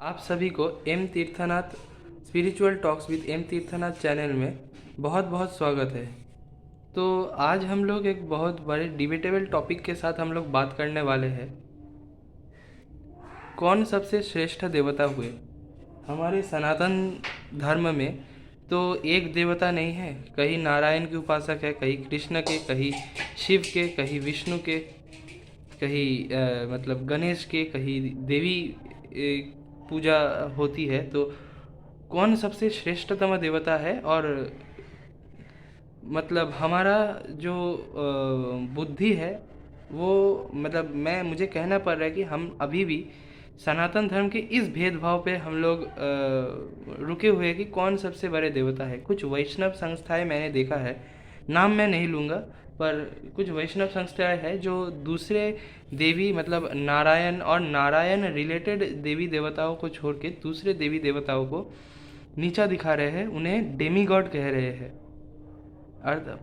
आप सभी को M Tirthanath spiritual talks with M Tirthanath channel में बहुत बहुत स्वागत है। तो आज हम लोग एक बहुत बड़े डिबेटेबल टॉपिक के साथ हम लोग बात करने वाले हैं। कौन सबसे श्रेष्ठ देवता हुए? हमारे सनातन धर्म में तो एक देवता नहीं है, कहीं नारायण के उपासक है, कहीं कृष्ण के, कहीं शिव के, कहीं विष्णु के, कहीं मतलब गणेश के, कहीं देवी पूजा होती है। तो कौन सबसे श्रेष्ठतम देवता है? और मतलब हमारा जो बुद्धि है वो, मतलब मुझे कहना पड़ रहा है कि हम अभी भी सनातन धर्म के इस भेदभाव पे हम लोग रुके हुए हैं कि कौन सबसे बड़े देवता है। कुछ वैष्णव संस्थाएं मैंने देखा है, नाम मैं नहीं लूँगा, पर कुछ वैष्णव संस्थाएं हैं जो दूसरे देवी मतलब नारायण और नारायण रिलेटेड देवी देवताओं को छोड़ के दूसरे देवी देवताओं को नीचा दिखा रहे हैं, उन्हें डेमी गॉड कह रहे हैं।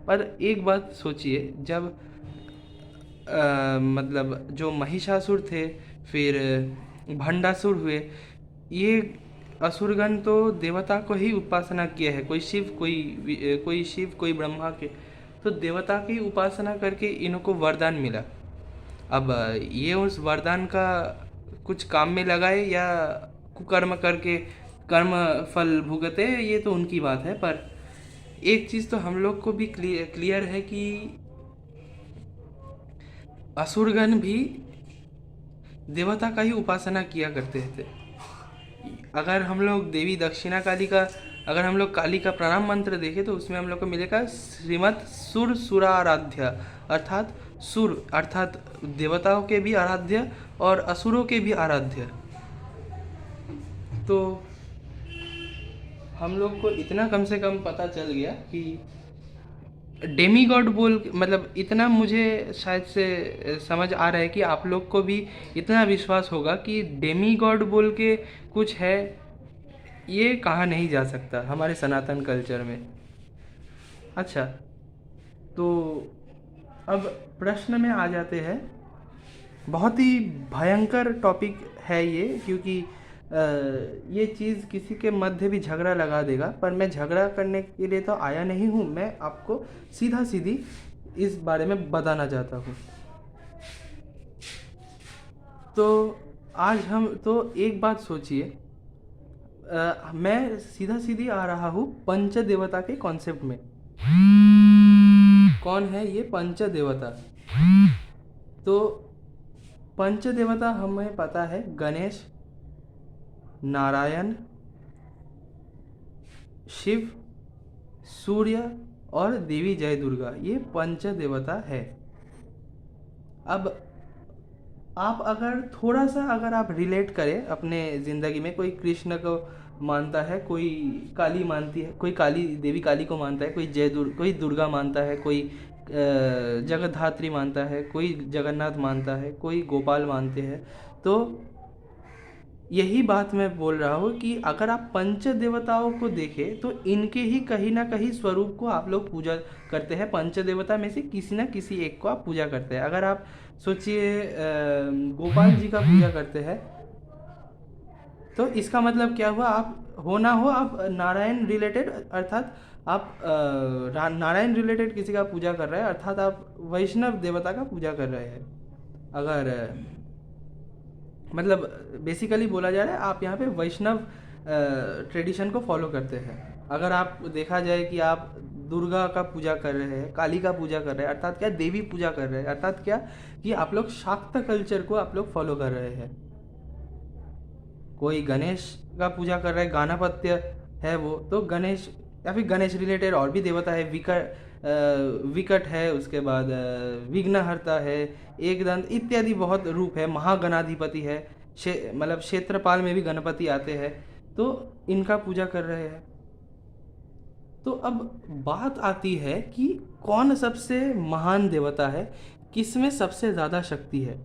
पर एक बात सोचिए, जब मतलब जो महिषासुर थे, फिर भंडासुर हुए, ये असुरगण तो देवता को ही उपासना किए हैं। कोई शिव, कोई शिव, कोई ब्रह्मा के, तो देवता की उपासना करके इनको वरदान मिला। अब ये उस वरदान का कुछ काम में लगाए या कुकर्म करके कर्म फल भुगते, ये तो उनकी बात है। पर एक चीज़ तो हम लोग को भी क्लियर है कि असुरगण भी देवता का ही उपासना किया करते थे। अगर हम लोग देवी दक्षिणा काली का, अगर हम लोग काली का प्रणाम मंत्र देखें तो उसमें हम लोग को मिलेगा श्रीमत सुर सुराराध्य, अर्थात सुर अर्थात देवताओं के भी आराध्य और असुरों के भी आराध्य। तो हम लोग को इतना कम से कम पता चल गया कि डेमी गॉड बोल, मतलब इतना मुझे शायद से समझ आ रहा है कि आप लोग को भी इतना विश्वास होगा कि डेमी गॉड बोल के कुछ है, ये कहा नहीं जा सकता हमारे सनातन कल्चर में। अच्छा, तो अब प्रश्न में आ जाते हैं। बहुत ही भयंकर टॉपिक है ये, क्योंकि ये चीज़ किसी के मध्य भी झगड़ा लगा देगा। पर मैं झगड़ा करने के लिए तो आया नहीं हूँ, मैं आपको सीधा सीधी इस बारे में बताना चाहता हूँ। तो आज हम तो एक बात सोचिए, मैं सीधा सीधी आ रहा हूँ पंच देवता के कॉन्सेप्ट में। कौन है ये पंच देवता? तो पंच देवता हमें पता है, गणेश, नारायण, शिव, सूर्य और देवी जय दुर्गा, ये पंच देवता है। अब आप अगर थोड़ा सा अगर आप रिलेट करें अपने ज़िंदगी में, कोई कृष्ण को मानता है, कोई काली मानती है, कोई काली देवी काली को मानता है, कोई दुर्गा मानता है, कोई जगद्धात्री मानता है, कोई जगन्नाथ मानता है, कोई गोपाल मानते हैं। तो यही बात मैं बोल रहा हूँ कि अगर आप पंच देवताओं को देखें तो इनके ही कहीं ना कहीं स्वरूप को आप लोग पूजा करते हैं। पंच देवता में से किसी ना किसी एक को आप पूजा करते हैं। अगर आप सोचिए गोपाल जी का पूजा करते हैं, तो इसका मतलब क्या हुआ? आप हो ना हो आप नारायण रिलेटेड, अर्थात आप नारायण रिलेटेड किसी का पूजा कर रहे हैं, अर्थात आप वैष्णव देवता का पूजा कर रहे हैं। अगर मतलब बेसिकली बोला जा रहा है, आप यहाँ पे वैष्णव ट्रेडिशन को फॉलो करते हैं। अगर आप देखा जाए कि आप दुर्गा का पूजा कर रहे हैं, काली का पूजा कर रहे हैं, अर्थात क्या देवी पूजा कर रहे हैं, अर्थात क्या कि आप लोग शाक्त कल्चर को आप लोग फॉलो कर रहे हैं। कोई गणेश का पूजा कर रहा है, गानापत्य है वो, तो गणेश या फिर गणेश रिलेटेड और भी देवता है, विकट है, उसके बाद विघ्नहर्ता है, एकदंत इत्यादि बहुत रूप है, महागणाधिपति है, मतलब क्षेत्रपाल में भी गणपति आते हैं, तो इनका पूजा कर रहे हैं। तो अब बात आती है कि कौन सबसे महान देवता है, किसमें सबसे ज़्यादा शक्ति है।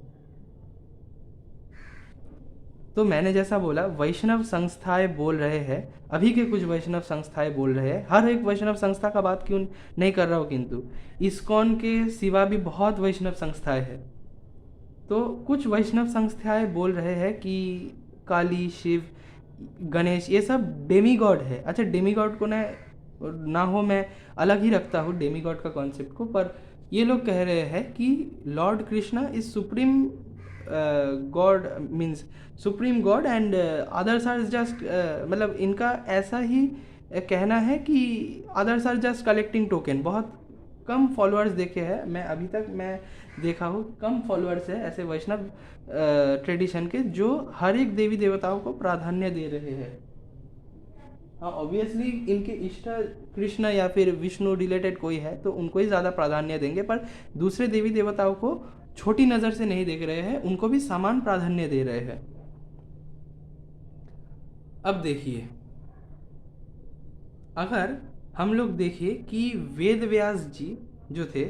तो मैंने जैसा बोला, वैष्णव संस्थाएं बोल रहे हैं, अभी के कुछ वैष्णव संस्थाएं बोल रहे हैं, हर एक वैष्णव संस्था का बात क्यों नहीं कर रहा हूँ, किंतु इस्कॉन के सिवा भी बहुत वैष्णव संस्थाएं हैं। तो कुछ वैष्णव संस्थाएं बोल रहे हैं कि काली, शिव गणेश, ये सब डेमी गॉड है। अच्छा, डेमी गॉड को ना हो, मैं अलग ही रखता हूँ डेमी गॉड का कॉन्सेप्ट को, पर ये लोग कह रहे हैं कि lord Krishna is supreme god, means supreme god, and others are just, मतलब इनका ऐसा ही कहना है कि others are just collecting token. बहुत कम फॉलोअर्स देखे हैं मैं अभी तक, मैं देखा हूँ कम फॉलोअर्स है ऐसे वैष्णव ट्रेडिशन के जो हर एक देवी देवताओं को प्राधान्य दे रहे हैं। हाँ, ऑब्वियसली इनके इष्ट कृष्ण या फिर विष्णु रिलेटेड कोई है तो उनको ही ज़्यादा प्राधान्य देंगे, पर दूसरे देवी देवताओं को छोटी नज़र से नहीं देख रहे हैं, उनको भी समान प्राधान्य दे रहे हैं। अब देखिए, अगर हम लोग देखिए कि वेद व्यास जी जो थे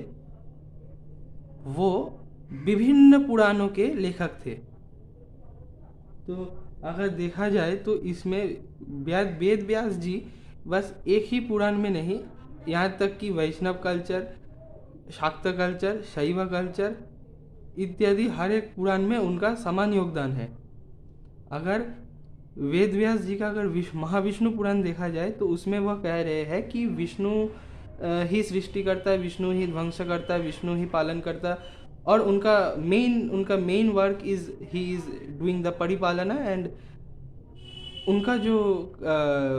वो विभिन्न पुराणों के लेखक थे। तो अगर देखा जाए तो इसमें वेद व्यास जी बस एक ही पुराण में नहीं, यहाँ तक कि वैष्णव कल्चर, शाक्त कल्चर, शैव कल्चर इत्यादि हर एक पुराण में उनका समान योगदान है। अगर वेद व्यास जी का अगर महाविष्णु पुराण देखा जाए तो उसमें वह कह रहे हैं कि विष्णु ही सृष्टि करता है, विष्णु ही ध्वंस करता है, विष्णु ही पालन करता है, और उनका main work is he is doing the परिपालना। एंड उनका जो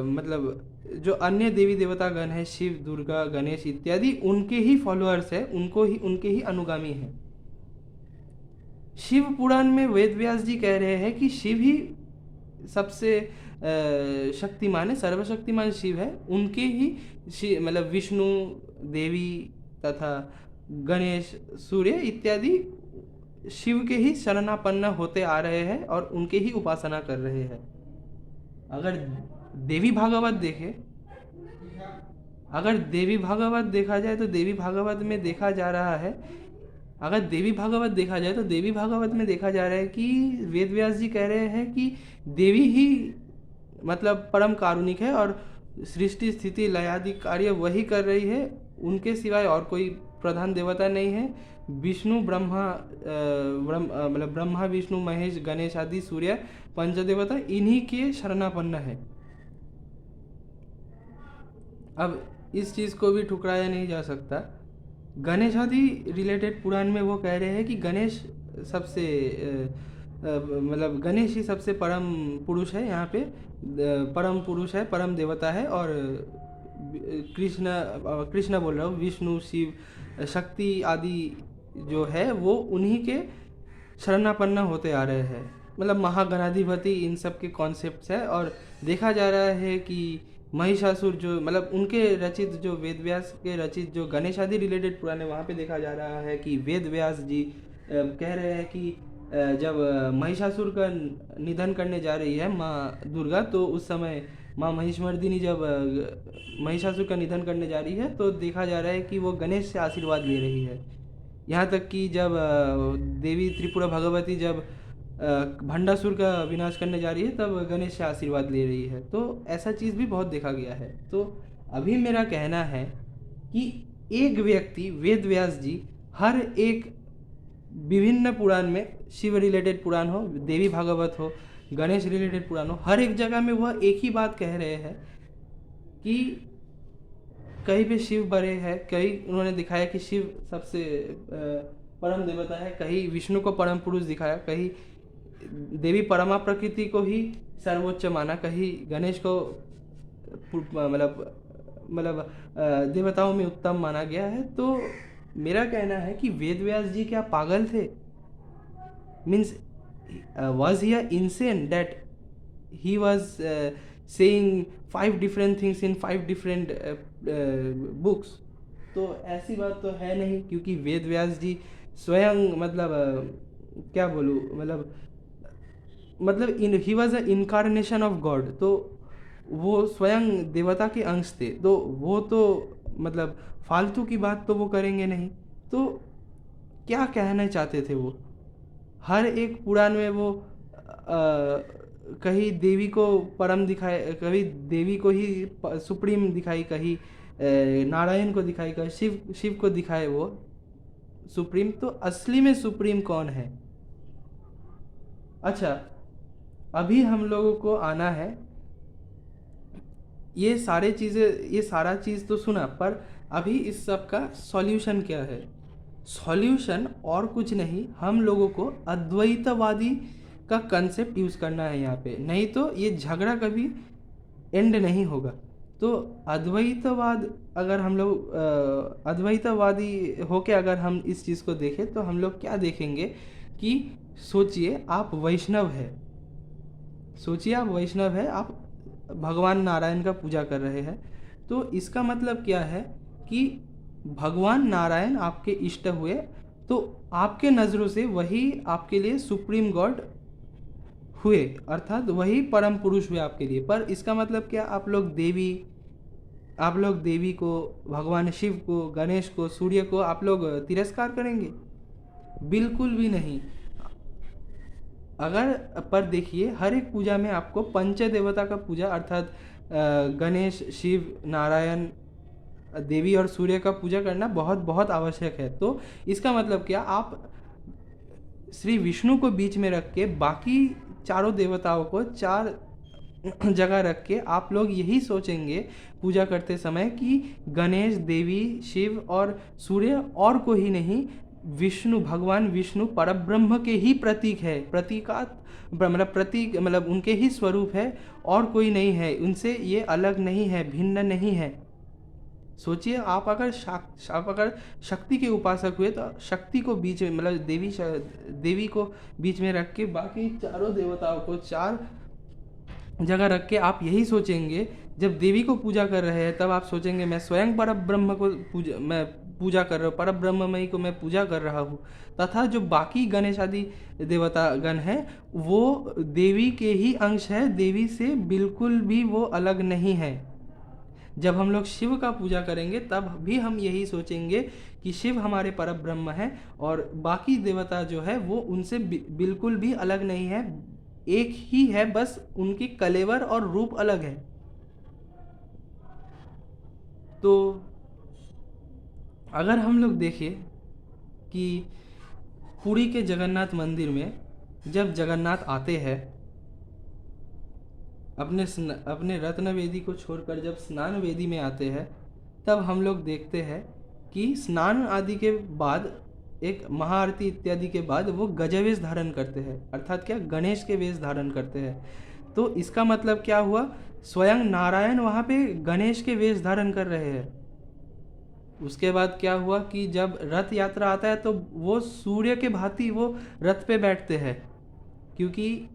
मतलब जो अन्य देवी देवता गण है, शिव, दुर्गा, गणेश इत्यादि, उनके ही फॉलोअर्स है, उनके ही अनुगामी है। शिव पुराण में वेद व्यास जी कह रहे हैं कि शिव ही सबसे शक्तिमान है, सर्वशक्तिमान शिव है, उनके ही मतलब विष्णु, देवी तथा गणेश, सूर्य इत्यादि शिव के ही शरणापन्न होते आ रहे हैं और उनके ही उपासना कर रहे हैं। अगर देवी भागवत देखा जाए तो देवी भागवत में देखा जा रहा है, अगर देवी भागवत देखा जाए तो देवी भागवत में देखा जा रहा है कि वेद व्यास जी कह रहे हैं कि देवी ही मतलब परम कारुणिक है और सृष्टि स्थिति लय आदि कार्य वही कर रही है, उनके सिवाय और कोई प्रधान देवता नहीं है। विष्णु मतलब ब्रह्मा, विष्णु, महेश, गणेश आदि सूर्य पंचदेवता इन्हीं के शरणापन्न है। अब इस चीज़ को भी ठुकराया नहीं जा सकता। गणेश आदि रिलेटेड पुराण में वो कह रहे हैं कि गणेश सबसे मतलब गणेश ही सबसे परम पुरुष है, यहाँ पे परम पुरुष है, परम देवता है, और कृष्ण बोल रहा हूँ, विष्णु, शिव, शक्ति आदि जो है वो उन्हीं के शरणापन्न होते आ रहे हैं। मतलब महागणाधिपति इन सब के कॉन्सेप्ट्स है। और देखा जा रहा है कि महिषासुर जो मतलब उनके रचित जो वेद व्यास के रचित जो गणेश आदि रिलेटेड पुराने, वहाँ पे देखा जा रहा है कि वेद व्यास जी कह रहे हैं कि जब महिषासुर का निधन करने जा रही है माँ दुर्गा, तो उस समय माँ महिषमर्दिनी जब महिषासुर का निधन करने जा रही है तो देखा जा रहा है कि वो गणेश से आशीर्वाद ले रही है। यहाँ तक कि जब देवी त्रिपुरा भगवती जब भंडासुर का विनाश करने जा रही है तब गणेश से आशीर्वाद ले रही है। तो ऐसा चीज़ भी बहुत देखा गया है। तो अभी मेरा कहना है कि एक व्यक्ति वेद व्यास जी हर एक विभिन्न पुराण में, शिव रिलेटेड पुराण हो, देवी भागवत हो, गणेश रिलेटेड पुराण हो, हर एक जगह में वह एक ही बात कह रहे हैं कि कहीं पे शिव बड़े हैं, कहीं उन्होंने दिखाया कि शिव सबसे परम देवता है, कहीं विष्णु को परम पुरुष दिखाया, कहीं देवी परमा प्रकृति को ही सर्वोच्च माना, कहीं गणेश को मतलब देवताओं में उत्तम माना गया है। तो मेरा कहना है कि वेद व्यास जी क्या पागल थे? Means was he insane that he was saying 5 different things in 5 different books? तो ऐसी बात तो है नहीं, क्योंकि वेद व्यास जी स्वयं मतलब क्या बोलूँ, मतलब he was a incarnation of God. तो वो स्वयं देवता के अंश थे, तो वो तो मतलब फालतू की बात तो वो करेंगे नहीं। तो क्या कहना चाहते थे वो? हर एक पुराण में वो कहीं देवी को परम दिखाए, कभी देवी को ही सुप्रीम दिखाई, कहीं नारायण को दिखाई, कहीं शिव को दिखाए वो सुप्रीम। तो असली में सुप्रीम कौन है? अच्छा, अभी हम लोगों को आना है, ये सारा चीज़ तो सुना, पर अभी इस सब का सॉल्यूशन क्या है? सॉल्यूशन और कुछ नहीं, हम लोगों को अद्वैतवादी का कंसेप्ट यूज़ करना है यहाँ पे, नहीं तो ये झगड़ा कभी एंड नहीं होगा। तो अद्वैतवाद, अगर हम लोग अद्वैतवादी होके अगर हम इस चीज़ को देखें तो हम लोग क्या देखेंगे कि सोचिए आप वैष्णव है, सोचिए आप वैष्णव है, आप भगवान नारायण का पूजा कर रहे हैं। तो इसका मतलब क्या है कि भगवान नारायण आपके इष्ट हुए, तो आपके नज़रों से वही आपके लिए सुप्रीम गॉड हुए, अर्थात वही परम पुरुष हुए आपके लिए। पर इसका मतलब क्या आप लोग देवी को, भगवान शिव को, गणेश को, सूर्य को आप लोग तिरस्कार करेंगे? बिल्कुल भी नहीं। अगर पर देखिए, हर एक पूजा में आपको पंच देवता का पूजा, अर्थात गणेश, शिव, नारायण, देवी और सूर्य का पूजा करना बहुत बहुत आवश्यक है। तो इसका मतलब क्या, आप श्री विष्णु को बीच में रख के बाकी चारों देवताओं को चार जगह रख के आप लोग यही सोचेंगे पूजा करते समय कि गणेश, देवी, शिव और सूर्य और कोई नहीं, विष्णु, भगवान विष्णु परब्रह्म के ही प्रतीक है, प्रतीक मतलब उनके ही स्वरूप है, और कोई नहीं है, उनसे ये अलग नहीं है, भिन्न नहीं है। सोचिए, आप अगर शक्ति के उपासक हुए तो शक्ति को बीच में, मतलब देवी को बीच में रख के बाकी चारों देवताओं को चार जगह रख के आप यही सोचेंगे, जब देवी को पूजा कर रहे हैं तब आप सोचेंगे मैं स्वयं पूजा कर रहा हूँ, पर ब्रह्ममयी को मैं पूजा कर रहा हूँ, तथा जो बाकी गणेश आदि देवता गण हैं वो देवी के ही अंश है, देवी से बिल्कुल भी वो अलग नहीं है। जब हम लोग शिव का पूजा करेंगे तब भी हम यही सोचेंगे कि शिव हमारे परब्रह्म हैं, और बाकी देवता जो है वो उनसे बिल्कुल भी अलग नहीं है, एक ही है, बस उनकी कलेवर और रूप अलग है। तो अगर हम लोग देखें कि पुरी के जगन्नाथ मंदिर में जब जगन्नाथ आते हैं, अपने रत्न वेदी को छोड़कर जब स्नान वेदी में आते हैं, तब हम लोग देखते हैं कि स्नान आदि के बाद, एक महाआरती इत्यादि के बाद वो गजवेश धारण करते हैं, अर्थात क्या, गणेश के वेश धारण करते हैं। तो इसका मतलब क्या हुआ, स्वयं नारायण वहाँ पे गणेश के वेश धारण कर रहे हैं। उसके बाद क्या हुआ कि जब रथ यात्रा आता है तो वो सूर्य के भांति वो रथ पे बैठते हैं, क्योंकि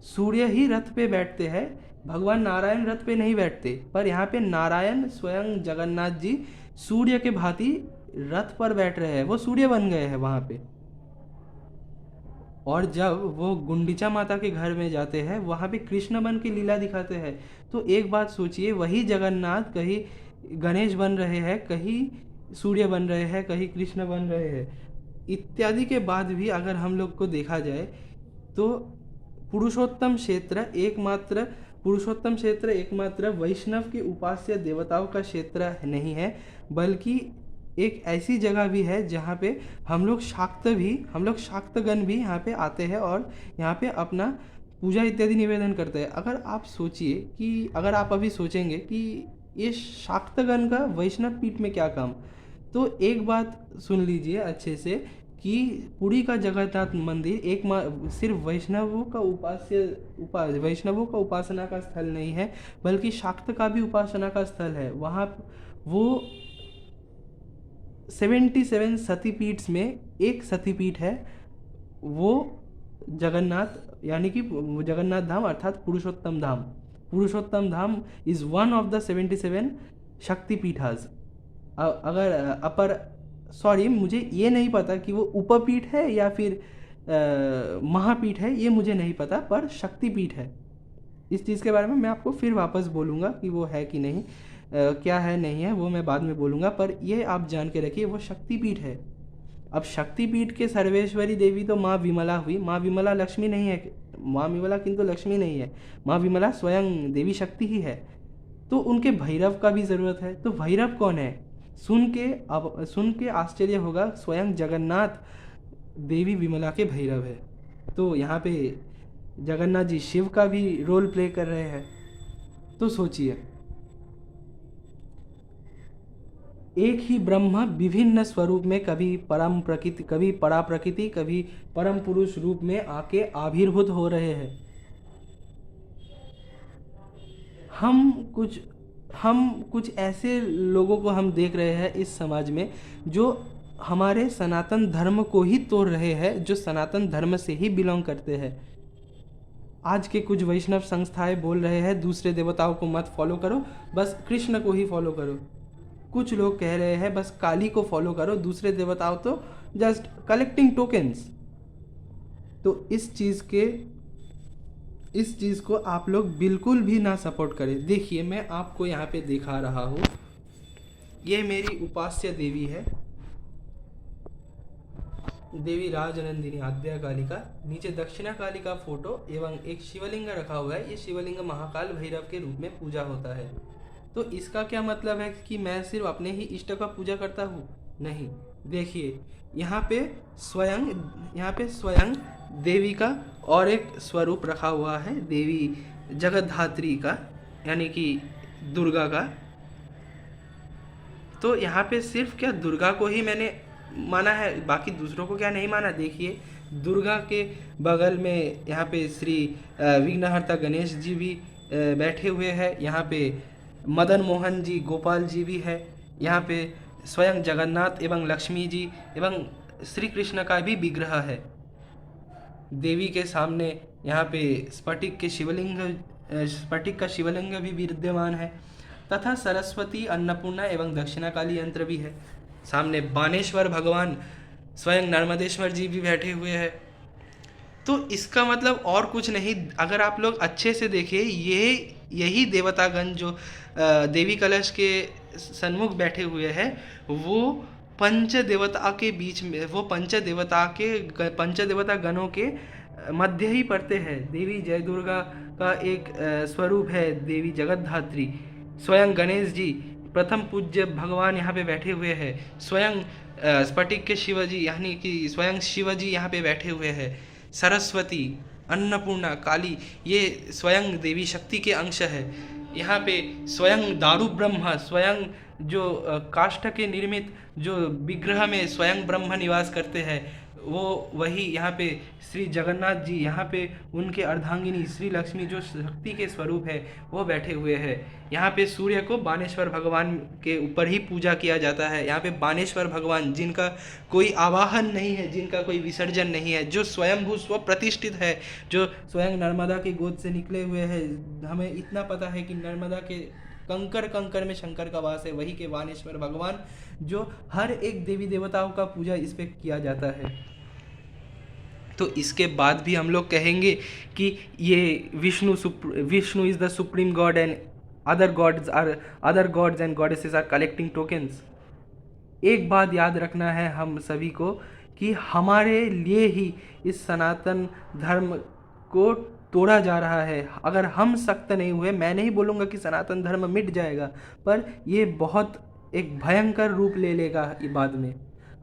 सूर्य ही रथ पे बैठते हैं, भगवान नारायण रथ पे नहीं बैठते। पर यहाँ पे नारायण स्वयं जगन्नाथ जी सूर्य के भांति रथ पर बैठ रहे हैं, वो सूर्य बन गए हैं वहाँ पे। और जब वो गुंडीचा माता के घर में जाते हैं, वहाँ पे कृष्ण बन के लीला दिखाते हैं। तो एक बात सोचिए, वही जगन्नाथ कहीं गणेश बन रहे हैं, कहीं सूर्य बन रहे हैं, कहीं कृष्ण बन रहे हैं, इत्यादि के बाद भी अगर हम लोग को देखा जाए तो पुरुषोत्तम क्षेत्र एकमात्र वैष्णव के उपास्य देवताओं का क्षेत्र नहीं है, बल्कि एक ऐसी जगह भी है जहाँ पे हम लोग शाक्तगण भी यहाँ पे आते हैं और यहाँ पे अपना पूजा इत्यादि निवेदन करते हैं। अगर आप अभी सोचेंगे कि ये शाक्तगण का वैष्णव पीठ में क्या काम, तो एक बात सुन लीजिए अच्छे से कि पुरी का जगन्नाथ मंदिर सिर्फ वैष्णवों का उपासना का स्थल नहीं है, बल्कि शाक्त का भी उपासना का स्थल है। वहाँ वो 77 सतीपीठ में एक सतीपीठ है, वो जगन्नाथ, यानी कि जगन्नाथ धाम अर्थात पुरुषोत्तम धाम इज़ वन ऑफ द 77 शक्तिपीठास। अगर मुझे ये नहीं पता कि वो उपपीठ है या फिर महापीठ है, ये मुझे नहीं पता, पर शक्तिपीठ है। इस चीज़ के बारे में मैं आपको फिर वापस बोलूँगा कि वो है कि नहीं, क्या है नहीं है वो मैं बाद में बोलूँगा, पर ये आप जान के रखिए वो शक्तिपीठ है। अब शक्तिपीठ के सर्वेश्वरी देवी तो माँ विमला हुई, माँ विमला लक्ष्मी नहीं है, माँ विमला किंतु लक्ष्मी नहीं है, माँ विमला स्वयं देवी शक्ति ही है। तो उनके भैरव का भी ज़रूरत है। तो भैरव कौन है? सुन के आश्चर्य होगा, स्वयं जगन्नाथ देवी विमला के भैरव है। तो यहाँ पे जगन्नाथ जी शिव का भी रोल प्ले कर रहे हैं। तो सोचिए, एक ही ब्रह्म विभिन्न स्वरूप में, कभी परम प्रकृति, कभी परा प्रकृति, कभी परम पुरुष रूप में आके आविर्भूत हो रहे हैं। हम कुछ हम कुछ ऐसे लोगों को हम देख रहे हैं इस समाज में जो हमारे सनातन धर्म को ही तोड़ रहे हैं, जो सनातन धर्म से ही बिलोंग करते हैं। आज के कुछ वैष्णव संस्थाएं बोल रहे हैं दूसरे देवताओं को मत फॉलो करो, बस कृष्ण को ही फॉलो करो। कुछ लोग कह रहे हैं बस काली को फॉलो करो, दूसरे देवताओं तो जस्ट कलेक्टिंग टोकन्स। तो इस चीज़ को आप लोग बिल्कुल भी ना सपोर्ट करें। देखिए, मैं आपको यहाँ पे दिखा रहा हूँ, ये मेरी उपास्य देवी है, देवी राजनंदिनी आद्या कालिका। नीचे दक्षिणा काली का फोटो एवं एक शिवलिंग रखा हुआ है। ये शिवलिंग महाकाल भैरव के रूप में पूजा होता है। तो इसका क्या मतलब है कि मैं सिर्फ अपने ही इष्ट का पूजा करता हूँ? नहीं। देखिए, यहाँ पे स्वयं देवी का और एक स्वरूप रखा हुआ है, देवी जगतधात्री का, यानी कि दुर्गा का। तो यहाँ पे सिर्फ क्या दुर्गा को ही मैंने माना है, बाकी दूसरों को क्या नहीं माना। देखिए, दुर्गा के बगल में यहाँ पे श्री विघ्नहर्ता गणेश जी भी बैठे हुए हैं। यहाँ पे मदन मोहन जी, गोपाल जी भी है। यहाँ पे स्वयं जगन्नाथ एवं लक्ष्मी जी एवं श्री कृष्ण का भी विग्रह है। देवी के सामने यहाँ पे स्फटिक का शिवलिंग भी विद्यमान है, तथा सरस्वती, अन्नपूर्णा एवं दक्षिणा काली यंत्र भी है। सामने बानेश्वर भगवान स्वयं नर्मदेश्वर जी भी बैठे हुए हैं। तो इसका मतलब और कुछ नहीं, अगर आप लोग अच्छे से देखें, यही देवतागण जो देवी कलश के सन्मुख बैठे हुए हैं, वो पंच देवता के बीच में, वो पंच देवता गणों के मध्य ही पड़ते हैं। देवी जय दुर्गा का एक स्वरूप है, देवी जगतधात्री। स्वयं गणेश जी प्रथम पूज्य भगवान यहाँ पे बैठे हुए हैं। स्वयं स्फटिक के शिवजी, यानी कि स्वयं शिवजी यहाँ पे बैठे हुए हैं। सरस्वती, अन्नपूर्णा, काली, ये स्वयं देवी शक्ति के अंश है। यहाँ पे स्वयं दारू ब्रह्म, स्वयं जो काष्ठ के निर्मित जो विग्रह में स्वयं ब्रह्म निवास करते हैं, वो वही यहाँ पे श्री जगन्नाथ जी, यहाँ पे उनके अर्धांगिनी श्री लक्ष्मी जो शक्ति के स्वरूप है, वो बैठे हुए हैं। यहाँ पे सूर्य को बानेश्वर भगवान के ऊपर ही पूजा किया जाता है। यहाँ पे बानेश्वर भगवान, जिनका कोई आवाहन नहीं है, जिनका कोई विसर्जन नहीं है, जो स्वयंभू स्व प्रतिष्ठित है, जो स्वयं नर्मदा की गोद से निकले हुए हैं। हमें इतना पता है कि नर्मदा के कंकर में शंकर का वास है, वही के बानेश्वर भगवान, जो हर एक देवी देवताओं का पूजा इस पे किया जाता है। तो इसके बाद भी हम लोग कहेंगे कि ये Vishnu is the supreme god and other gods and goddesses are collecting tokens. एक बात याद रखना है हम सभी को कि हमारे लिए ही इस सनातन धर्म को तोड़ा जा रहा है। अगर हम सख्त नहीं हुए, मैं नहीं बोलूँगा कि सनातन धर्म मिट जाएगा, पर ये बहुत एक भयंकर रूप ले लेगा बाद में।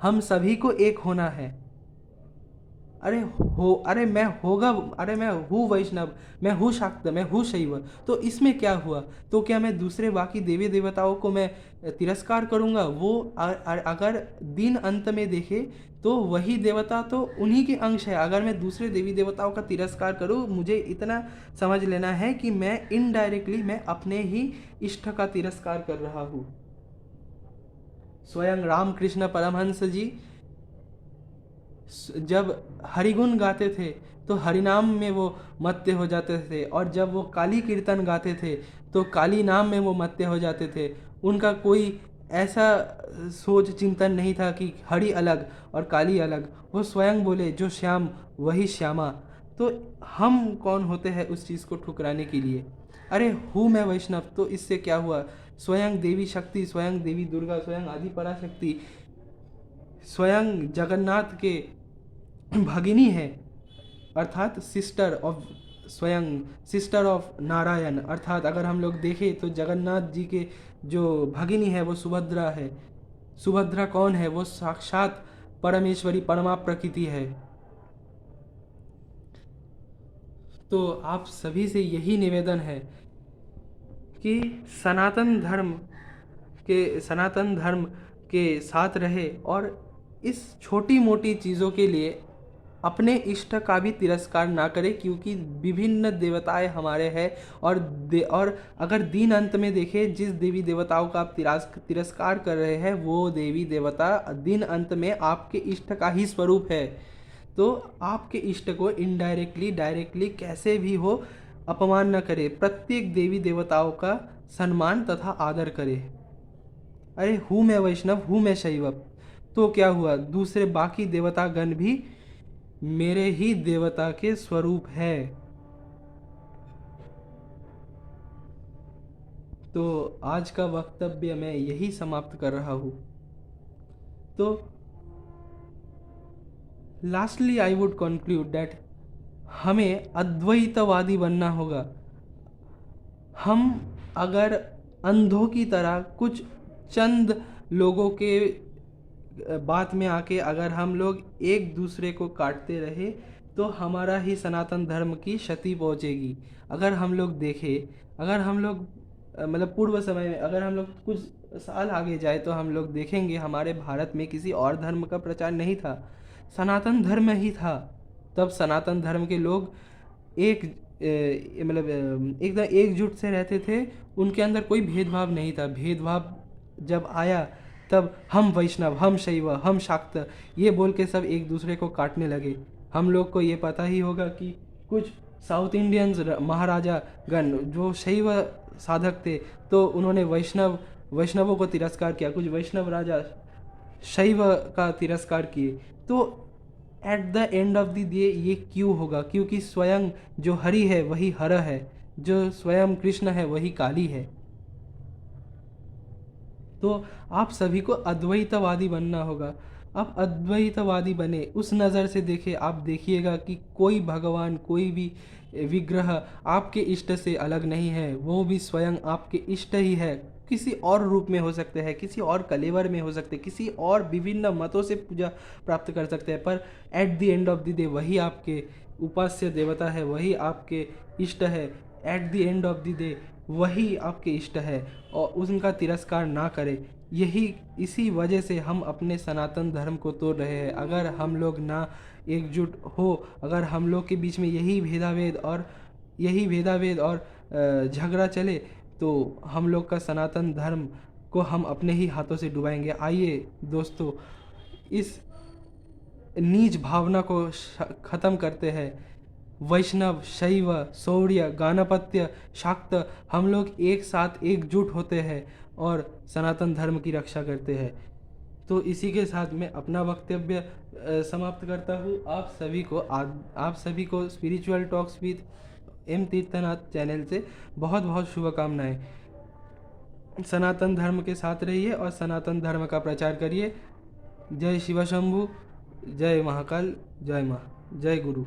हम सभी को एक होना है। मैं हूँ वैष्णव, मैं हूँ शाक्त, मैं हूँ शैव, तो इसमें क्या हुआ? तो क्या मैं दूसरे बाकी देवी देवताओं को मैं तिरस्कार करूँगा? वो अगर दिन अंत में देखे तो वही देवता तो उन्हीं के अंश है। अगर मैं दूसरे देवी देवताओं का तिरस्कार करूँ, मुझे इतना समझ लेना है कि मैं इनडायरेक्टली मैं अपने ही इष्ट का तिरस्कार कर रहा हूँ। स्वयं रामकृष्ण परमहंस जी जब हरिगुण गाते थे तो हरिनाम में वो मत्ते हो जाते थे, और जब वो काली कीर्तन गाते थे तो काली नाम में वो मत्ते हो जाते थे। उनका कोई ऐसा सोच चिंतन नहीं था कि हरि अलग और काली अलग। वो स्वयं बोले, जो श्याम वही श्यामा। तो हम कौन होते हैं उस चीज़ को ठुकराने के लिए? अरे हूँ मैं वैष्णव, तो इससे क्या हुआ? स्वयं देवी शक्ति, स्वयं देवी दुर्गा, स्वयं आदि पराशक्ति, स्वयं जगन्नाथ के भगिनी है, अर्थात सिस्टर ऑफ नारायण। अर्थात अगर हम लोग देखें तो जगन्नाथ जी के जो भगिनी है वो सुभद्रा है। सुभद्रा कौन है? वो साक्षात परमेश्वरी, परमा प्रकृति है। तो आप सभी से यही निवेदन है कि सनातन धर्म सनातन धर्म के साथ रहे और इस छोटी मोटी चीज़ों के लिए अपने इष्ट का भी तिरस्कार ना करे, क्योंकि विभिन्न देवताएं हमारे हैं। और अगर दिन अंत में देखें, जिस देवी देवताओं का आप तिरस्कार कर रहे हैं, वो देवी देवता दिन अंत में आपके इष्ट का ही स्वरूप है। तो आपके इष्ट को इनडायरेक्टली डायरेक्टली कैसे भी हो अपमान न करे, प्रत्येक देवी देवताओं का सम्मान तथा आदर करे। अरे हूँ मैं वैष्णव, हूँ मैं शैव, तो क्या हुआ, दूसरे बाकी देवतागण भी मेरे ही देवता के स्वरूप है। तो आज का वक्तव्य मैं यही समाप्त कर रहा हूँ। तो lastly I would conclude that हमें अद्वैतवादी बनना होगा। हम अगर अंधों की तरह कुछ चंद लोगों के बात में आके अगर हम लोग एक दूसरे को काटते रहे, तो हमारा ही सनातन धर्म की क्षति पहुंचेगी। अगर हम लोग देखें, अगर हम लोग मतलब पूर्व समय में अगर हम लोग कुछ साल आगे जाए, तो हम लोग देखेंगे हमारे भारत में किसी और धर्म का प्रचार नहीं था, सनातन धर्म ही था। तब सनातन धर्म के लोग एक मतलब एकदम एकजुट से रहते थे, उनके अंदर कोई भेदभाव नहीं था। भेदभाव जब आया, तब हम वैष्णव, हम शैव, हम शाक्त, ये बोल के सब एक दूसरे को काटने लगे। हम लोग को ये पता ही होगा कि कुछ साउथ इंडियंस महाराजा गण जो शैव साधक थे, तो उन्होंने वैष्णवों को तिरस्कार किया। कुछ वैष्णव राजा शैव का तिरस्कार किए। तो at the end of the day ये क्यों होगा? क्योंकि स्वयं जो हरि है वही हर है, जो स्वयं कृष्ण है वही काली है। तो आप सभी को अद्वैतवादी बनना होगा। आप अद्वैतवादी बने, उस नज़र से देखें। आप देखिएगा कि कोई भगवान, कोई भी विग्रह आपके इष्ट से अलग नहीं है, वो भी स्वयं आपके इष्ट ही है। किसी और रूप में हो सकते हैं, किसी और कलेवर में हो सकते हैं, किसी और विभिन्न मतों से पूजा प्राप्त कर सकते हैं, पर at the end of the day वही आपके उपास्य देवता है, वही आपके इष्ट है। At the end of the day वही आपके इष्ट है, और उनका तिरस्कार ना करें। इसी वजह से हम अपने सनातन धर्म को तोड़ रहे हैं। अगर हम लोग ना एकजुट हो, अगर हम लोग के बीच में यही भेदाभेद और झगड़ा चले, तो हम लोग का सनातन धर्म को हम अपने ही हाथों से डुबाएंगे। आइए दोस्तों, इस नीच भावना को ख़त्म करते हैं। वैष्णव, शैव, शौर्य, गाणपत्य, शाक्त, हम लोग एक साथ एकजुट होते हैं और सनातन धर्म की रक्षा करते हैं। तो इसी के साथ मैं अपना वक्तव्य समाप्त करता हूँ। आप सभी को spiritual talks with M Tirthanath channel से बहुत बहुत शुभकामनाएं। सनातन धर्म के साथ रहिए और सनातन धर्म का प्रचार करिए। जय शिव शंभु, जय महाकाल, जय माँ, जय गुरु।